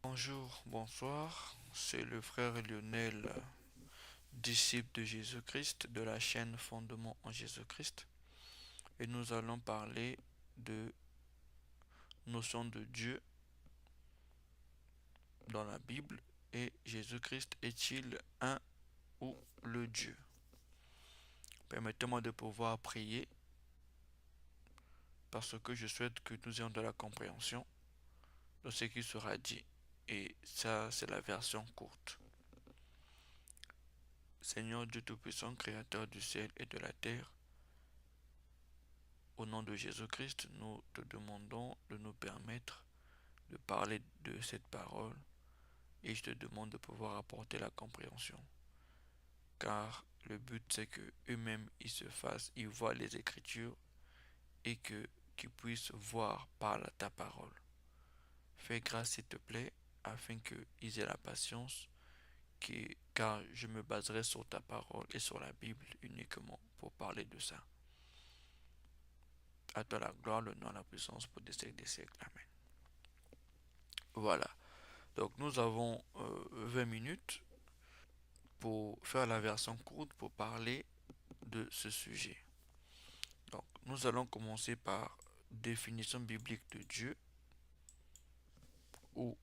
Bonjour, bonsoir, c'est le frère Lionel, disciple de Jésus-Christ, de la chaîne Fondement en Jésus-Christ, et nous allons parler de notion de Dieu dans la Bible et Jésus-Christ est-il un ou le Dieu? Permettez-moi de pouvoir prier parce que je souhaite que nous ayons de la compréhension de ce qui sera dit. Et ça, c'est la version courte. Seigneur Dieu Tout-Puissant, Créateur du ciel et de la terre, au nom de Jésus-Christ, nous te demandons de nous permettre de parler de cette parole et je te demande de pouvoir apporter la compréhension. Car le but c'est que eux-mêmes ils se fassent, ils voient les Écritures et que qu'ils puissent voir par ta parole. Fais grâce s'il te plaît afin qu'ils aient la patience car je me baserai sur ta parole et sur la Bible uniquement pour parler de ça. À toi la gloire, le nom, la puissance pour des siècles des siècles. Amen. Voilà. Donc nous avons 20 minutes pour faire la version courte pour parler de ce sujet. Donc nous allons commencer par définition biblique de Dieu ou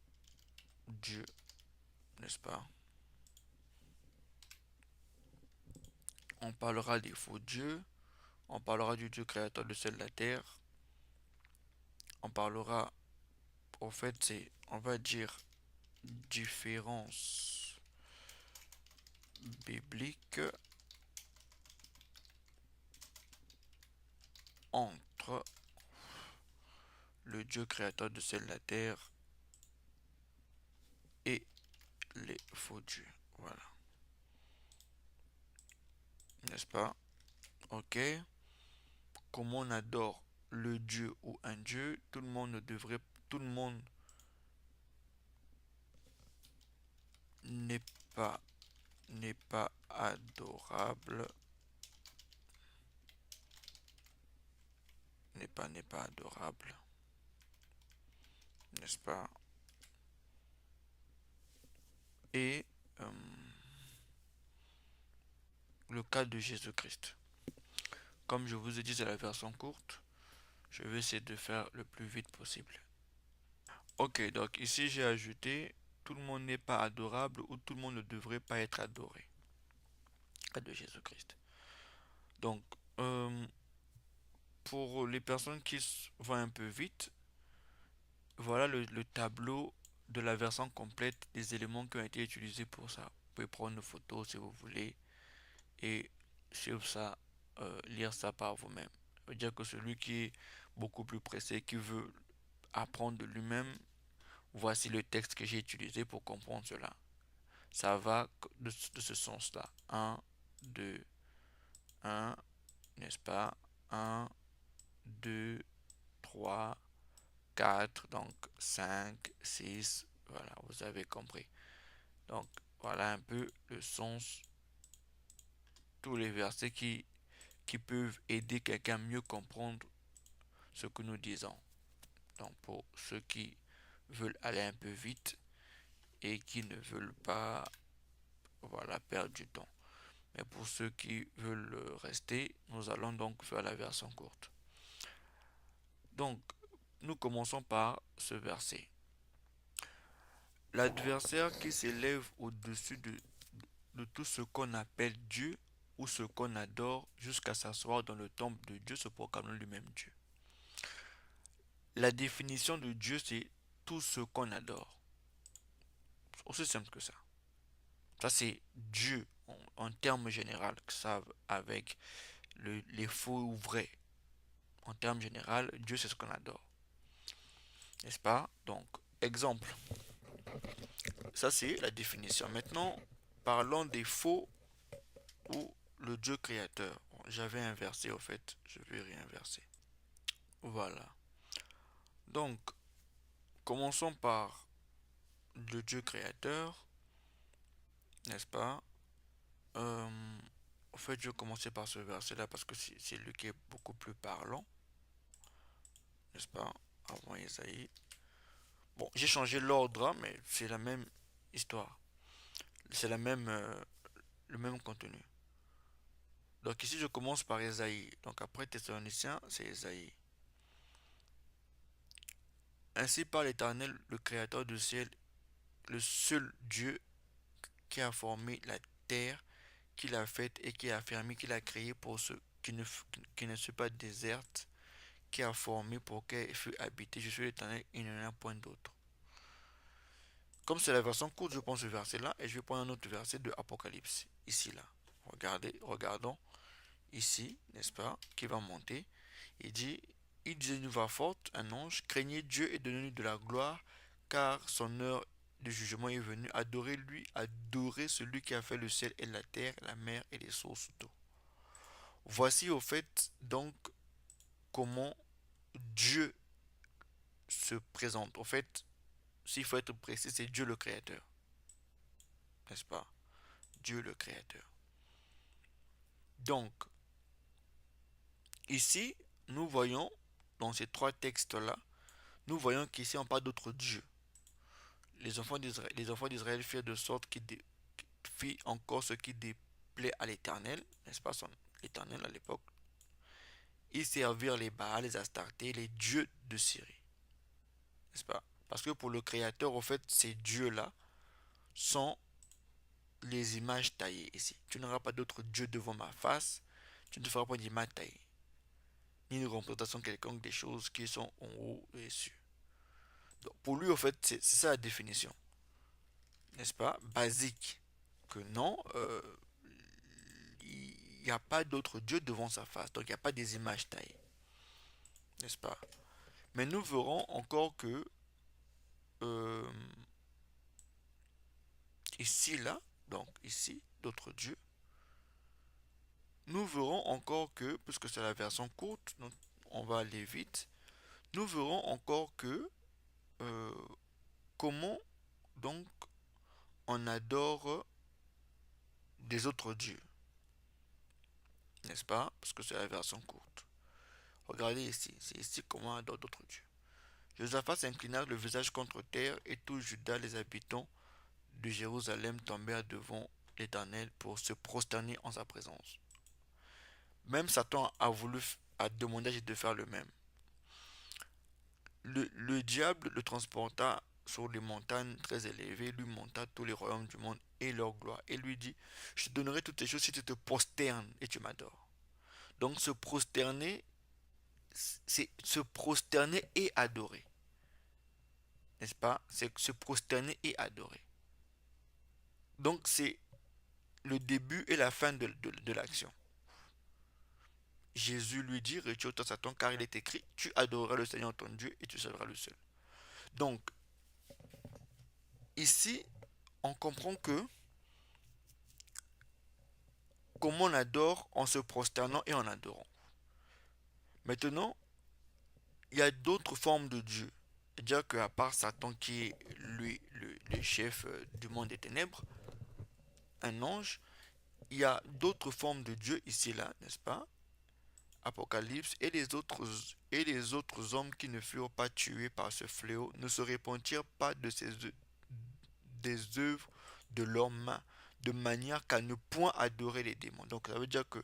Dieu, n'est-ce pas? On parlera des faux dieux, on parlera du Dieu créateur de ciel et de la terre, on parlera, au fait c'est, on va dire, différence biblique entre le Dieu créateur de ciel et de la terre et les faux dieux. Voilà. N'est-ce pas? Ok. Comment on adore le Dieu ou un Dieu, tout le monde ne devrait, tout le monde n'est pas, n'est pas adorable, n'est pas adorable, n'est-ce pas? Et le cas de Jésus-Christ. Comme je vous ai dit, c'est la version courte. Je vais essayer de faire le plus vite possible. Ok, donc ici j'ai ajouté tout le monde n'est pas adorable ou tout le monde ne devrait pas être adoré. Cas de Jésus-Christ. Donc, euh, pour les personnes qui vont un peu vite, voilà le tableau de la version complète des éléments qui ont été utilisés pour ça. Vous pouvez prendre une photo si vous voulez et suivre ça, lire ça par vous-même. Ça veut dire que celui qui est beaucoup plus pressé, qui veut apprendre de lui-même, voici le texte que j'ai utilisé pour comprendre cela. Ça va de ce sens-là. Un, 2, un, n'est-ce pas? Un, 2, 3, 4, donc 5, 6, voilà, vous avez compris. Donc, voilà un peu le sens, tous les versets qui peuvent aider quelqu'un à mieux comprendre ce que nous disons. Donc, pour ceux qui veulent aller un peu vite et qui ne veulent pas, voilà, perdre du temps. Mais pour ceux qui veulent rester, nous allons donc faire la version courte. Donc, nous commençons par ce verset. L'adversaire qui s'élève au-dessus de tout ce qu'on appelle Dieu ou ce qu'on adore jusqu'à s'asseoir dans le temple de Dieu se proclame lui-même Dieu. La définition de Dieu, c'est tout ce qu'on adore. Aussi simple que ça. Ça, c'est Dieu en termes généraux, ça avec les faux ou vrais. En termes généraux, Dieu, c'est ce qu'on adore. N'est-ce pas? Donc, exemple. Ça, c'est la définition. Maintenant, parlons des faux ou le Dieu créateur. Bon, j'avais inversé au fait, je vais réinverser. Voilà. Donc, commençons par le Dieu créateur, n'est-ce pas? En fait, je vais commencer par ce verset-là parce que c'est lui qui est beaucoup plus parlant, n'est-ce pas? Avant Isaïe. Bon, j'ai changé l'ordre, hein, mais c'est la même histoire. C'est le même contenu. Donc ici, je commence par Ésaïe. Donc après Thessaloniciens, c'est Ésaïe. Ainsi parle l'Éternel, le Créateur du ciel, le seul Dieu qui a formé la terre, qui l'a faite et qui a affirmé qu'il a créé pour ceux qui ne sont pas désertes, qui a formé pour qu'elle fût habitée. Je suis l'Éternel, il n'y en a point d'autre. Comme c'est la version courte, je prends ce verset-là et je vais prendre un autre verset de Apocalypse. Ici, là. Regardons ici, n'est-ce pas, qui va monter. Il dit, il disait une voix forte, un ange, craignez Dieu et donnez-lui de la gloire, car son heure de jugement est venue. Adorez-lui, adorez celui qui a fait le ciel et la terre, la mer et les sources d'eau. Voici au fait donc comment Dieu se présente. Au fait, s'il faut être précis, c'est Dieu le Créateur, n'est-ce pas? Dieu le Créateur. Donc, ici, nous voyons, dans ces trois textes-là, nous voyons qu'ici on parle d'autres dieux. Les enfants d'Israël firent de sorte qu'ils fit encore ce qui déplaît à l'Éternel, n'est-ce pas, l'Éternel à l'époque. Ils servirent les Baals, les Astartés, les dieux de Syrie, n'est-ce pas? Parce que pour le Créateur, au fait, ces dieux-là sont les images taillées ici. Tu n'auras pas d'autres dieux devant ma face, tu ne feras pas d'image taillée, ni une représentation quelconque des choses qui sont en haut et dessus. Donc pour lui, au fait, c'est ça la définition, n'est-ce pas? Basique. Que non, il n'y a pas d'autre Dieu devant sa face. Donc il n'y a pas des images taillées, n'est-ce pas? Mais nous verrons encore que euh, ici, là, donc ici, d'autres dieux, nous verrons encore que, puisque c'est la version courte, donc on va aller vite, nous verrons encore que euh, comment donc on adore des autres dieux, n'est-ce pas? Parce que c'est la version courte. Regardez ici, c'est ici comment on adore d'autres dieux. Josaphat s'inclina le visage contre terre et tout Juda, les habitants de Jérusalem, tombèrent devant l'Éternel pour se prosterner en sa présence. Même Satan a demandé à Jésus de faire le même. Le diable le transporta sur les montagnes très élevées, lui monta tous les royaumes du monde et leur gloire, et lui dit, je te donnerai toutes les choses si tu te prosternes et tu m'adores. Donc se prosterner, c'est se prosterner et adorer, n'est-ce pas? C'est se prosterner et adorer. Donc c'est le début et la fin de l'action. Jésus lui dit, retire-toi Satan, car il est écrit, tu adoreras le Seigneur ton Dieu et tu seras le seul. Donc, ici, on comprend que comment on adore en se prosternant et en adorant. Maintenant, il y a d'autres formes de Dieu. C'est-à-dire qu'à part Satan qui est lui le chef du monde des ténèbres, un ange, il y a d'autres formes de Dieu ici et là, n'est-ce pas? Apocalypse, et les autres hommes qui ne furent pas tués par ce fléau ne se repentirent pas des œuvres de leurs mains, de manière qu'à ne point adorer les démons. Donc ça veut dire que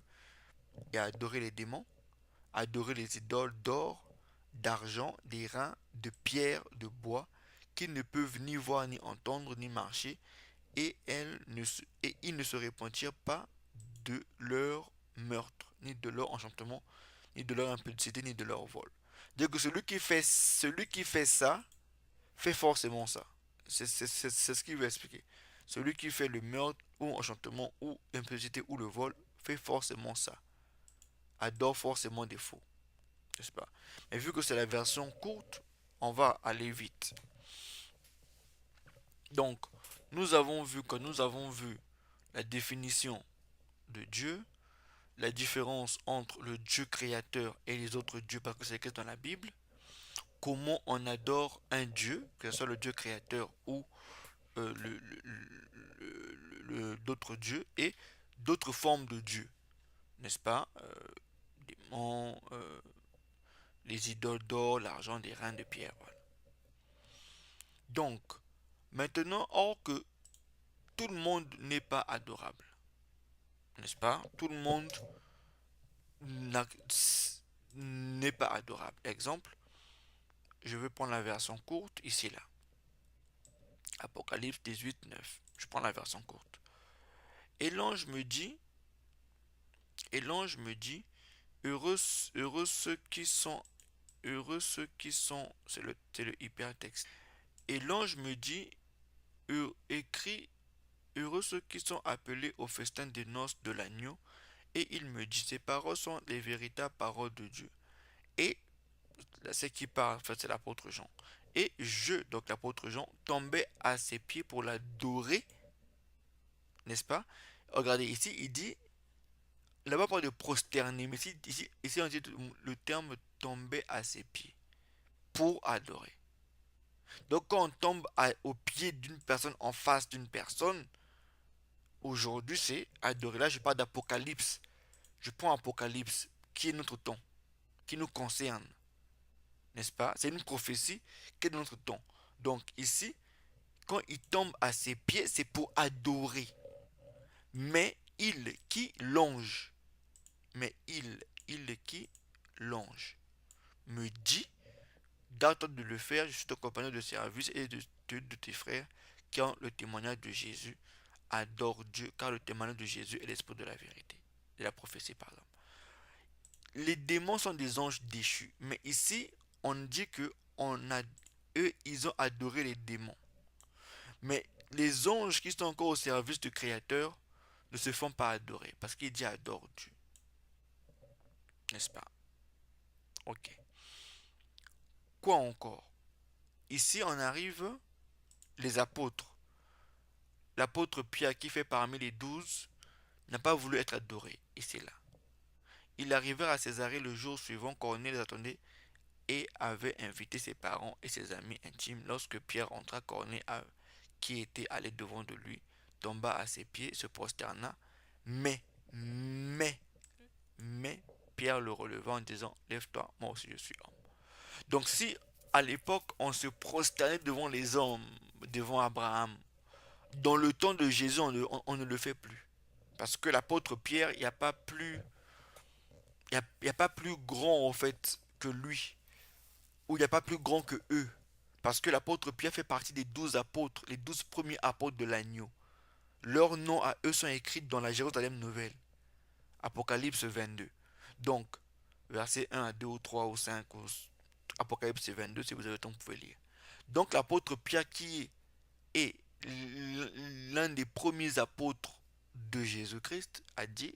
il y a adorer les démons, adorer les idoles d'or, d'argent, d'airain, de pierre, de bois, qui ne peuvent ni voir, ni entendre, ni marcher, et ils ne se repentirent pas de leur meurtre, ni de leur enchantement, ni de leur impudicité, ni de leur vol. Donc celui qui fait ça, fait forcément ça. C'est ce qu'il veut expliquer. Celui qui fait le meurtre, ou enchantement, ou impudicité, ou le vol, fait forcément ça. Adore forcément des faux, n'est-ce pas? Mais vu que c'est la version courte, on va aller vite. Donc, nous avons vu la définition de Dieu, la différence entre le Dieu créateur et les autres dieux, parce que c'est écrit dans la Bible, comment on adore un Dieu, que ce soit le Dieu créateur ou d'autres dieux, et d'autres formes de dieux, n'est-ce pas? Démons, les idoles d'or, l'argent, des reins de pierre. Voilà. Donc, maintenant, or que tout le monde n'est pas adorable, n'est-ce pas? Tout le monde n'est pas adorable. Exemple, je vais prendre la version courte ici là. Apocalypse 18, 9. Je prends la version courte. Et l'ange me dit, et l'ange me dit, heureux, heureux ceux qui sont, heureux ceux qui sont, c'est le hypertexte. Et l'ange me dit, écrit, heureux ceux qui sont appelés au festin des noces de l'agneau. Et il me dit, ces paroles sont les véritables paroles de Dieu. Et c'est qui parle, en fait, c'est l'apôtre Jean. Et donc l'apôtre Jean, tombait à ses pieds pour l'adorer, n'est-ce pas? Regardez, ici, il dit, là-bas, pas de prosterner, mais ici, on dit le terme tomber à ses pieds pour adorer. Donc, quand on tombe au pied d'une personne, en face d'une personne, aujourd'hui, c'est adorer. Là, je parle d'Apocalypse. Je prends Apocalypse, qui est notre temps, qui nous concerne, n'est-ce pas? C'est une prophétie qui est de notre temps. Donc, ici, quand il tombe à ses pieds, c'est pour adorer. Mais il qui longe, mais il qui longe, me dit, d'attendre de le faire, je suis ton compagnon de service et de tes frères qui ont le témoignage de Jésus, adore Dieu, car le témoignage de Jésus est l'esprit de la vérité. De la prophétie, par exemple. Les démons sont des anges déchus, mais ici, on dit que eux, ils ont adoré les démons. Mais les anges qui sont encore au service du Créateur ne se font pas adorer, parce qu'il dit adore Dieu. N'est-ce pas? Ok. Quoi encore? Ici, on arrive les apôtres. L'apôtre Pierre, qui fait parmi les 12, n'a pas voulu être adoré. Et c'est là. Ils arrivèrent à Césarée le jour suivant. Corneille les attendait et avait invité ses parents et ses amis intimes. Lorsque Pierre entra, Corneille, qui était allé devant de lui, tomba à ses pieds, se prosterna. Mais, mais, mais, Pierre le releva en disant, lève-toi, moi aussi je suis homme. Donc si à l'époque on se prosternait devant les hommes, devant Abraham, dans le temps de Jésus on ne le fait plus. Parce que l'apôtre Pierre, il n'y a pas plus, il y a pas plus grand en fait que lui, ou il n'y a pas plus grand que eux. Parce que l'apôtre Pierre fait partie des 12 apôtres, les 12 premiers apôtres de l'agneau. Leurs noms à eux sont écrits dans la Jérusalem nouvelle. Apocalypse 22. Donc, versets 1 à 2 ou 3 ou 5 ou Apocalypse 22, si vous avez le temps, vous pouvez lire. Donc l'apôtre Pierre, qui est l'un des premiers apôtres de Jésus-Christ, a dit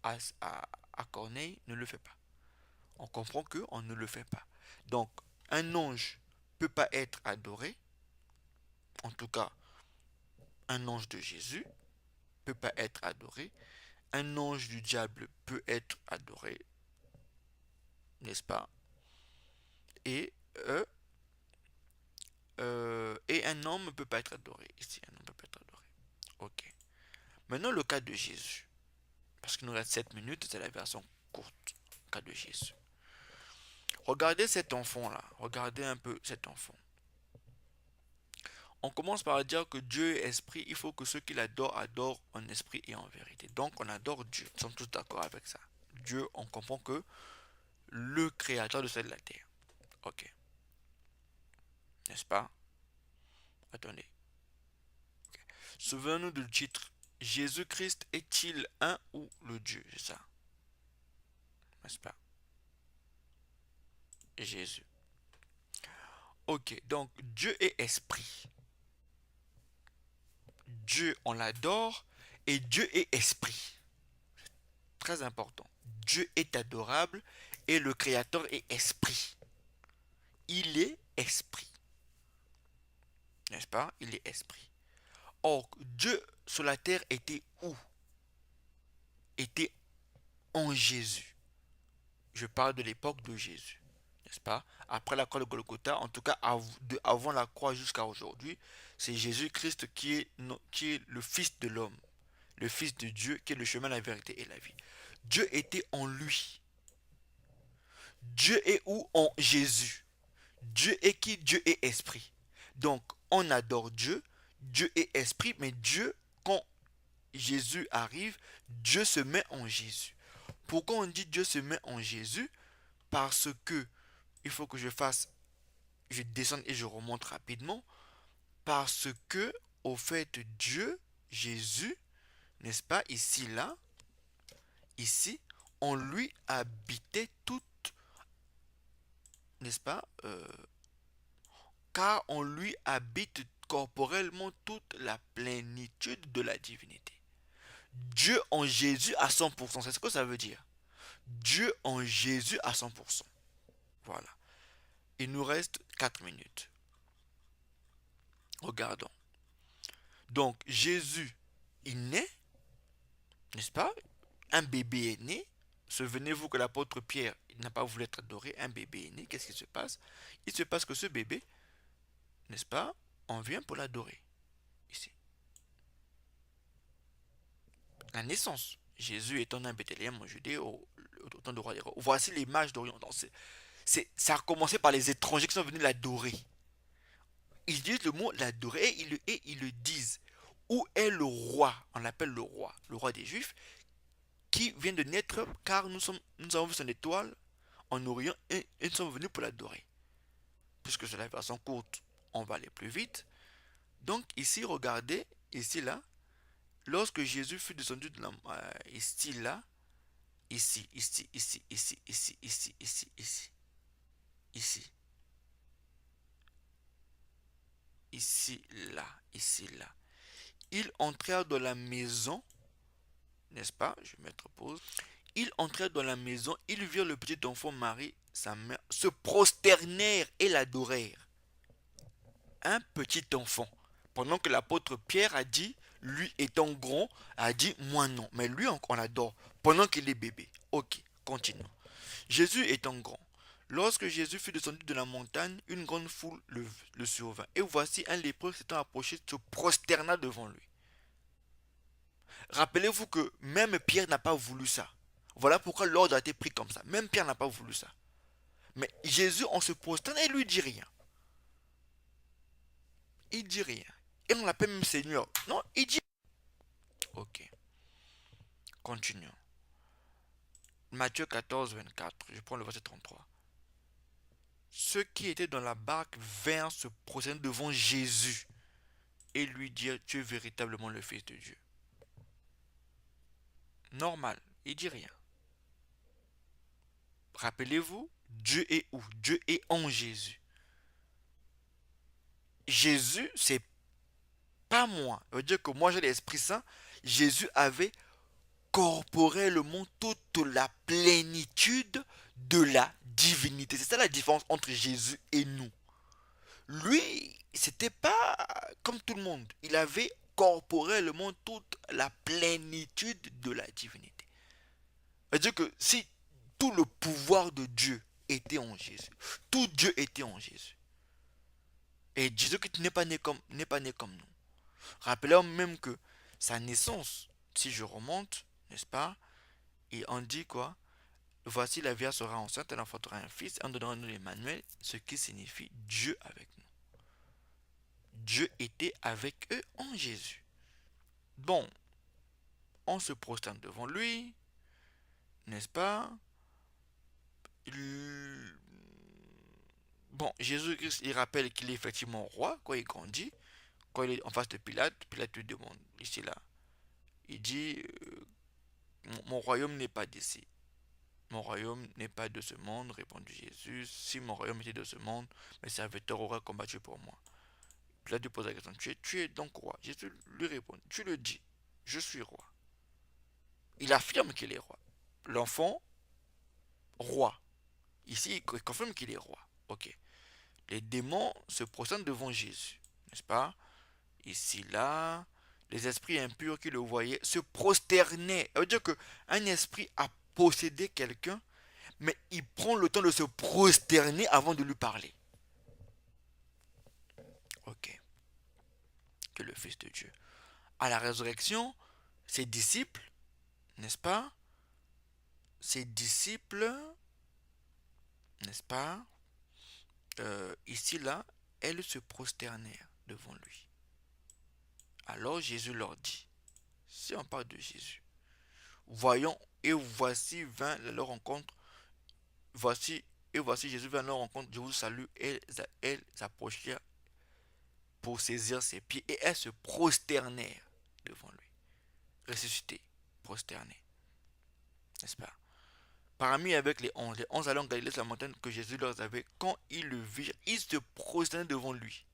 à, à Corneille, ne le fais pas. On comprend qu'on ne le fait pas. Donc, un ange ne peut pas être adoré, en tout cas, un ange de Jésus ne peut pas être adoré, un ange du diable peut être adoré, n'est-ce pas? Et, euh, et un homme ne peut pas être adoré. Ici, un homme ne peut pas être adoré. Ok. Maintenant, le cas de Jésus. Parce qu'il nous reste 7 minutes, c'est la version courte. Le cas de Jésus. Regardez cet enfant-là. Regardez un peu cet enfant. On commence par dire que Dieu est esprit. Il faut que ceux qui l'adorent adorent en esprit et en vérité. Donc, on adore Dieu. Nous sommes tous d'accord avec ça. Dieu, on comprend que le créateur de cette la terre. Ok. N'est-ce pas? Attendez. Okay. Souvenons-nous du titre. Jésus-Christ est-il un ou le Dieu? C'est ça. N'est-ce pas? Jésus. Ok, donc Dieu est esprit. Dieu, on l'adore et Dieu est esprit. Très important. Dieu est adorable et le Créateur est esprit. Il est esprit. N'est-ce pas? Il est esprit. Or, Dieu sur la terre était où? Était en Jésus. Je parle de l'époque de Jésus. N'est-ce pas? Après la croix de Golgotha, en tout cas avant la croix jusqu'à aujourd'hui, c'est Jésus-Christ qui est le Fils de l'homme, le Fils de Dieu, qui est le chemin, la vérité et la vie. Dieu était en lui. Dieu est où? En Jésus. Dieu est qui? Dieu est esprit. Donc, on adore Dieu. Dieu est esprit, mais Dieu, quand Jésus arrive, Dieu se met en Jésus. Pourquoi on dit Dieu se met en Jésus? Parce que il faut que je descende et je remonte rapidement. Parce que, au fait, Dieu, Jésus, n'est-ce pas, ici, là, ici, en lui habitait toute, n'est-ce pas, car en lui habite corporellement toute la plénitude de la divinité. Dieu en Jésus à 100%, c'est ce que ça veut dire. Dieu en Jésus à 100%. Voilà. Il nous reste 4 minutes. Regardons. Donc, Jésus, il naît, n'est-ce pas? Un bébé est né. Souvenez-vous que l'apôtre Pierre n'a pas voulu être adoré. Un bébé est né. Qu'est-ce qui se passe? Il se passe que ce bébé, n'est-ce pas? On vient pour l'adorer. Ici. La naissance. Jésus étant né à Bethléem en Judée au temps du roi des rois. Voici l'image d'Orient. Ça a commencé par les étrangers qui sont venus l'adorer. Ils disent le mot l'adorer et ils le disent. Où est le roi? On l'appelle le roi des Juifs, qui vient de naître car nous avons vu son étoile en Orient et nous sommes venus pour l'adorer. Puisque c'est la version courte, on va aller plus vite. Donc ici, regardez, ici là, lorsque Jésus fut descendu de la, ici là, ici, ici, ici, ici, ici, ici, ici, ici, ici, ici là. Ils entrèrent dans la maison, n'est-ce pas? Je vais mettre pause. Ils entrèrent dans la maison, ils virent le petit enfant Marie, sa mère, se prosternèrent et l'adorèrent. Un petit enfant. Pendant que l'apôtre Pierre a dit, lui étant grand, a dit, moi non. Mais lui, on l'adore. Pendant qu'il est bébé. Ok, continuons. Jésus étant grand. Lorsque Jésus fut descendu de la montagne, une grande foule le survint. Et voici un lépreux s'étant approché, se prosterna devant lui. Rappelez-vous que même Pierre n'a pas voulu ça. Voilà pourquoi l'ordre a été pris comme ça. Même Pierre n'a pas voulu ça. Mais Jésus, on se prosterne et il lui dit rien. Il dit rien. Et on l'appelle même Seigneur. Non, il dit. Ok. Continuons. Matthieu 14, 24. Je prends le verset 33. Ceux qui étaient dans la barque vinrent se prosterner devant Jésus et lui dire, tu es véritablement le Fils de Dieu. Normal, il dit rien. Rappelez-vous, Dieu est où? Dieu est en Jésus. Jésus, c'est pas moi. Ça veut dire que moi j'ai l'Esprit Saint. Jésus avait corporellement toute la plénitude de la divinité. C'est ça la différence entre Jésus et nous. Lui, c'était pas comme tout le monde. Il avait corporellement toute la plénitude de la divinité. C'est-à-dire que si tout le pouvoir de Dieu était en Jésus, tout Dieu était en Jésus. Et Jésus n'est pas né comme nous. Rappelons même que sa naissance, si je remonte, n'est-ce pas? Et on dit quoi? Voici la Vierge sera enceinte, elle enfantera un fils, et on donnera nous l'Emmanuel, ce qui signifie Dieu avec nous. Dieu était avec eux en Jésus. Bon, on se prosterne devant lui, n'est-ce pas? Il- Bon, Jésus-Christ, il rappelle qu'il est effectivement roi quand il grandit, quand il est en face de Pilate, Pilate lui demande, ici là, il dit, mon royaume n'est pas d'ici. Mon royaume n'est pas de ce monde, répondit Jésus. Si mon royaume était de ce monde, mes serviteurs auraient combattu pour moi. Pilate lui pose la question, tu es donc roi? Jésus lui répond, tu le dis, je suis roi. Il affirme qu'il est roi. L'enfant, roi. Ici, il confirme qu'il est roi. Ok. Les démons se prosternent devant Jésus, n'est-ce pas? Ici, là, les esprits impurs qui le voyaient se prosternaient. Ça veut dire qu'un esprit a possédé quelqu'un, mais il prend le temps de se prosterner avant de lui parler. Ok. Que le Fils de Dieu. À la résurrection, ses disciples, n'est-ce pas? Ses disciples, n'est-ce pas? Ici, là, elles se prosternèrent devant lui. Alors Jésus leur dit, si on parle de Jésus, voyons, et voici vint à leur rencontre, voici Jésus vint à leur rencontre, je vous salue, elles approchèrent pour saisir ses pieds, et elles se prosternèrent devant lui. Ressuscité, prosterné, n'est-ce pas? Parmi avec les 11 allant en Galilée sur la montagne que Jésus leur avait, quand ils le virent, ils se prosternaient devant lui.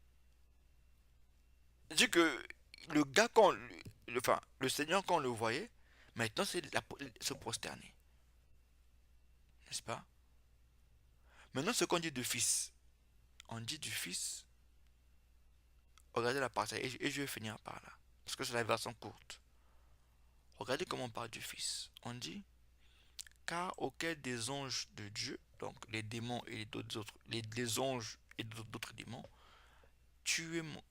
C'est que le gars, enfin, le Seigneur, quand on le voyait, maintenant c'est se prosterner, n'est-ce pas? Maintenant, ce qu'on dit du Fils, on dit du Fils, regardez la partie, et je vais finir par là, parce que c'est la version courte. Regardez comment on parle du Fils. On dit, car auquel des anges de Dieu, donc les démons et d'autres autres, les anges et d'autres démons, tu es mon,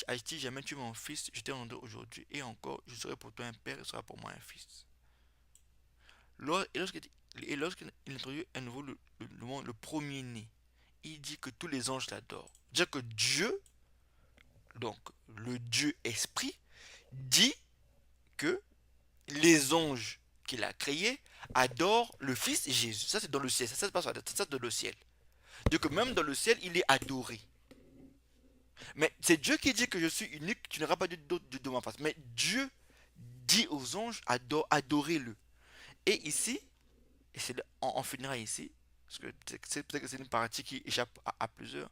as-tu jamais tu es mon fils, je t'ai rendu aujourd'hui, et encore, je serai pour toi un père, et sera pour moi un fils. Et lorsqu'il introduit à nouveau le premier-né, il dit que tous les anges l'adorent. Dire que Dieu, donc le Dieu esprit, dit que les anges qu'il a créés adorent le Fils Jésus. Ça c'est dans le ciel, ça se passe dans le ciel. Dieu que même dans le ciel, il est adoré. Mais c'est Dieu qui dit que je suis unique, tu n'auras pas d'autre de ma face. Mais Dieu dit aux anges, adorez-le. Et ici, et on finira ici, parce que peut-être que c'est une partie qui échappe à plusieurs.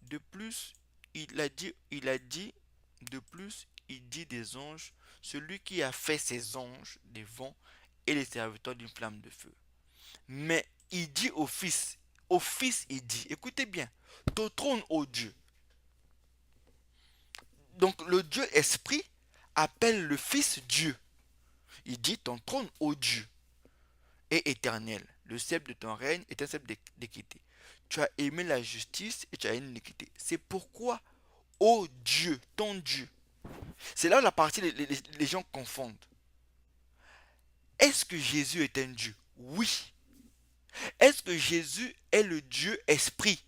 De plus, de plus, il dit des anges, celui qui a fait ses anges, des vents, et les serviteurs d'une flamme de feu. Mais il dit au Fils il dit, écoutez bien, ton trône, ô Dieu. Donc le Dieu esprit appelle le Fils Dieu. Il dit, ton trône, ô Dieu, est éternel. Le sceptre de ton règne est un sceptre d'équité. Tu as aimé la justice et tu as aimé l'équité. C'est pourquoi, ô Dieu, ton Dieu. C'est là où la partie les gens confondent. Est-ce que Jésus est un Dieu? Oui. Est-ce que Jésus est le Dieu esprit?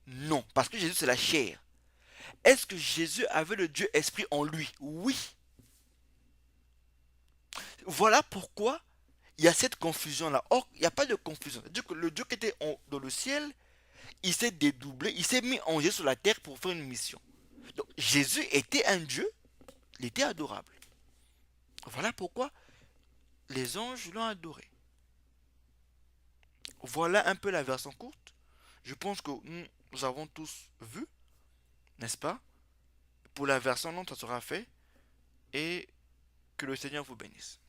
Non, parce que Jésus c'est la chair. Est-ce que Jésus avait le Dieu esprit en lui? Oui. Voilà pourquoi il y a cette confusion-là. Or, il n'y a pas de confusion. C'est-à-dire que le Dieu qui était dans le ciel, il s'est dédoublé, il s'est mis en Jésus sur la terre pour faire une mission. Donc, Jésus était un Dieu, il était adorable. Voilà pourquoi les anges l'ont adoré. Voilà un peu la version courte. Je pense que nous avons tous vu, n'est-ce pas? Pour la version longue, ça sera fait. Et que le Seigneur vous bénisse.